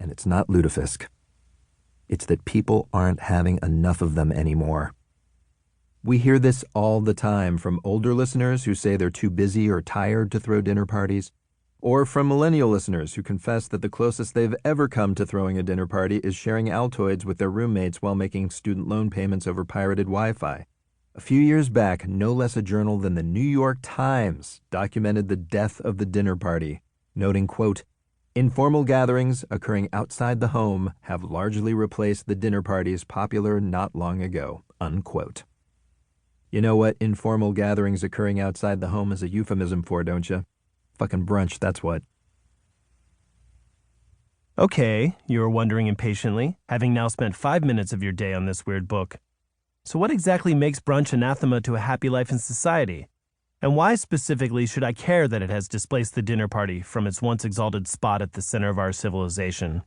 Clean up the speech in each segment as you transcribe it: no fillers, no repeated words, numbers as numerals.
and it's not lutefisk. It's that people aren't having enough of them anymore. We hear this all the time from older listeners who say they're too busy or tired to throw dinner parties, or from millennial listeners who confess that the closest they've ever come to throwing a dinner party is sharing Altoids with their roommates while making student loan payments over pirated Wi-Fi. A few years back, no less a journal than the New York Times documented the death of the dinner party, noting, quote, "Informal gatherings occurring outside the home have largely replaced the dinner parties popular not long ago," unquote. You know what informal gatherings occurring outside the home is a euphemism for, don't you? Fucking brunch, that's what. Okay, you are wondering impatiently, having now spent 5 minutes of your day on this weird book. So what exactly makes brunch anathema to a happy life in society? And why specifically should I care that it has displaced the dinner party from its once exalted spot at the center of our civilization?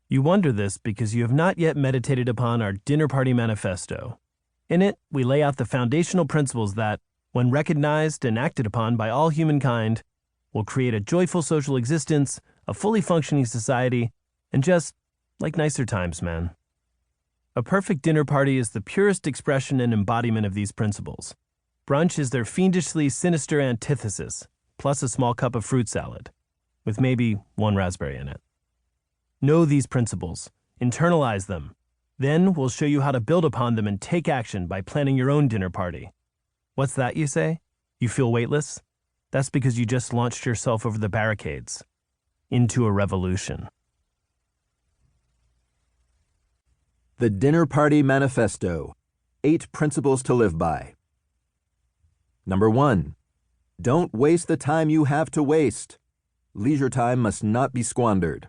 You wonder this because you have not yet meditated upon our dinner party manifesto. In it, we lay out the foundational principles that, when recognized and acted upon by all humankind, will create a joyful social existence, a fully functioning society, and just like nicer times, man. A perfect dinner party is the purest expression and embodiment of these principles. Brunch is their fiendishly sinister antithesis, plus a small cup of fruit salad, with maybe one raspberry in it. Know these principles, internalize them. Then we'll show you how to build upon them and take action by planning your own dinner party. What's that, you say? You feel weightless? That's because you just launched yourself over the barricades into a revolution. The Dinner Party Manifesto, 8 Principles to Live By. Number 1, don't waste the time you have to waste. Leisure time must not be squandered.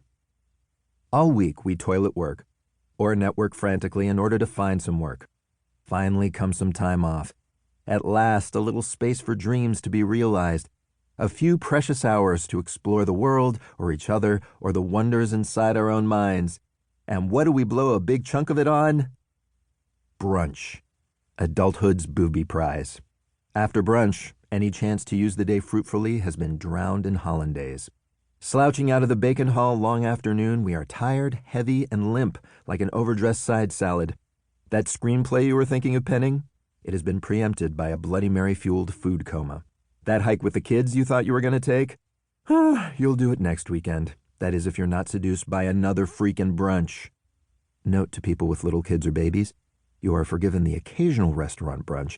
All week we toil at work, or network frantically in order to find some work. Finally comes some time off. At last, a little space for dreams to be realized. A few precious hours to explore the world, or each other, or the wonders inside our own minds. And what do we blow a big chunk of it on? Brunch, adulthood's booby prize. After brunch, any chance to use the day fruitfully has been drowned in hollandaise. Slouching out of the bacon hall long afternoon, we are tired, heavy, and limp, like an overdressed side salad. That screenplay you were thinking of penning? It has been preempted by a Bloody Mary-fueled food coma. That hike with the kids you thought you were going to take? You'll do it next weekend. That is, if you're not seduced by another freaking brunch. Note to people with little kids or babies, you are forgiven the occasional restaurant brunch,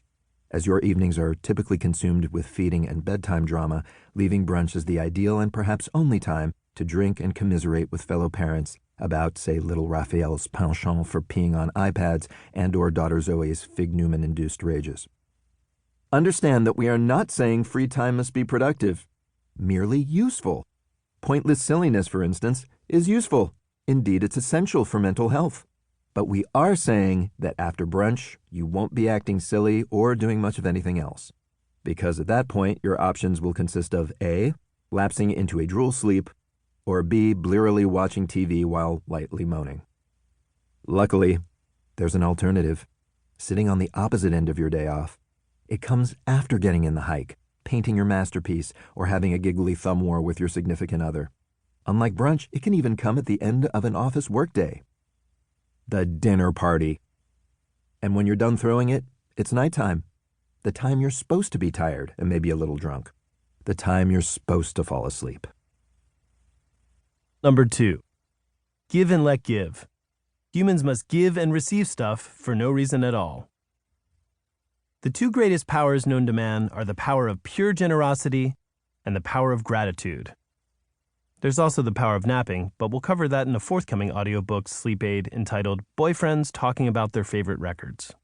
as your evenings are typically consumed with feeding and bedtime drama, leaving brunch as the ideal and perhaps only time to drink and commiserate with fellow parents about, say, little Raphael's penchant for peeing on iPads and or daughter Zoe's Fig Newman-induced rages. Understand that we are not saying free time must be productive, merely useful. Pointless silliness, for instance, is useful. Indeed, it's essential for mental health. But we are saying that after brunch, you won't be acting silly or doing much of anything else. Because at that point, your options will consist of A, lapsing into a drool sleep, or B, blearily watching TV while lightly moaning. Luckily, there's an alternative. Sitting on the opposite end of your day off. It comes after getting in the hike, painting your masterpiece, or having a giggly thumb war with your significant other. Unlike brunch, it can even come at the end of an office workday. The dinner party. And when you're done throwing it, it's nighttime. The time you're supposed to be tired and maybe a little drunk. The time you're supposed to fall asleep. Number 2, give and let give. Humans must give and receive stuff for no reason at all. The 2 greatest powers known to man are the power of pure generosity and the power of gratitude. There's also the power of napping, but we'll cover that in a forthcoming audiobook sleep aid entitled Boyfriends Talking About Their Favorite Records.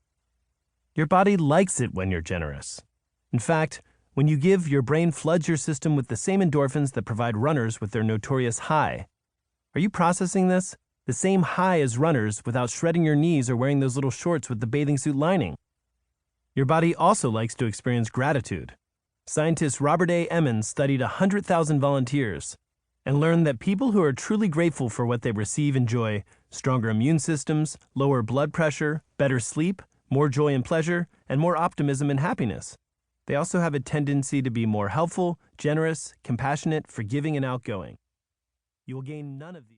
Your body likes it when you're generous. In fact, when you give, your brain floods your system with the same endorphins that provide runners with their notorious high. Are you processing this? The same high as runners without shredding your knees or wearing those little shorts with the bathing suit lining. Your body also likes to experience gratitude. Scientist Robert A. Emmons studied 100,000 volunteers and learned that people who are truly grateful for what they receive enjoy stronger immune systems, lower blood pressure, better sleep, more joy and pleasure, and more optimism and happiness. They also have a tendency to be more helpful, generous, compassionate, forgiving, and outgoing. You will gain none of these.